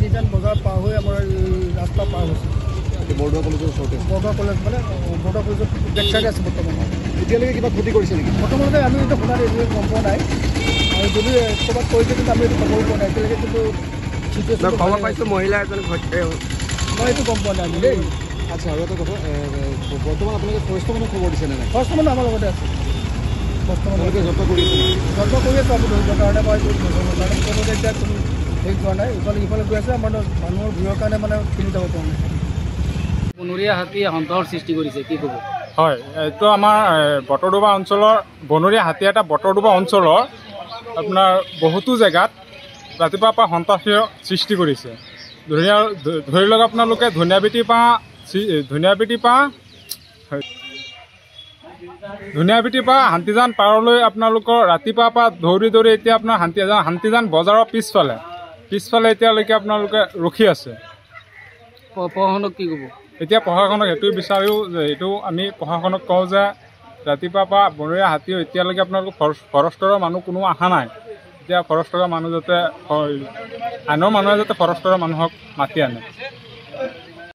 হাতীজান বজাৰ পাৰ হৈ আমাৰ ৰাস্তা পাৰ হৈছে বৰদোৱা কলেজৰ ওচৰতে বৰদোৱা কলেজ মানে বৰদোৱা কলেজৰ বেক চাইডে আছে বৰ্তমান এতিয়ালৈকে কিবা ক্ষতি কৰিছে নেকি প্ৰথমতে আমি এইটো শুনা এইটোৱে গম পোৱা নাই আৰু যদি ক'ৰবাত কৰিছে কিন্তু আমি এইটো খবৰ পোৱা নাই এতিয়ালৈকে কিন্তু খবৰ পাইছোঁ মহিলা এজন ঘটে মই এইটো গম পোৱা নাই আমি দেই আচ্ছা আৰু এটা কথা বৰ্তমান আপোনালোকে ফৰেষ্ট মানে খবৰ দিছে নে নাই ফাৰ্ষ্ট মানে আমাৰ লগতে আছে বৰ্তমান যত্ন কৰি আছে যত্ন কৰি আছোঁ আমি ধৰিবৰ কাৰণে মই মানে তেওঁলোকে এতিয়া কোনো হেৰি যোৱা নাই ইফালে গৈ আছে আমাৰ মানুহৰ ভিৰৰ কাৰণে মানে কিনি যাব পৰা নাই বনৰীয়া হাতী সন্তাহৰ সৃষ্টি কৰিছে কি ক'ব হয় এইটো আমাৰ বটৰডোবা অঞ্চলৰ বনৰীয়া হাতী এটা বটৰডোবা অঞ্চলৰ আপোনাৰ বহুতো জেগাত ৰাতিপুৱাৰ পৰা সন্ত্ৰাসৰ সৃষ্টি কৰিছে ধৰি লওক আপোনালোকে ধনিয়াবিটিৰ পৰা হান্তিজান পাৰলৈ আপোনালোকৰ ৰাতিপুৱাৰ পৰা দৌৰি এতিয়া আপোনাৰ হান্তিজান বজাৰৰ পিছফালে এতিয়ালৈকে আপোনালোকে ৰখি আছে প্ৰশাসনক কি ক'ব এতিয়া প্ৰশাসনক সেইটোৱে বিচাৰোঁ যে এইটো আমি প্ৰশাসনক কওঁ যে ৰাতিপুৱাৰ পৰা বনৰীয়া হাতীও এতিয়ালৈকে আপোনালোকৰ ফৰেষ্টৰৰ মানুহ কোনো অহা নাই এতিয়া ফৰেষ্টৰৰ মানুহ যাতে আনৰ মানুহে যাতে ফৰেষ্টৰৰ মানুহক মাতি আনে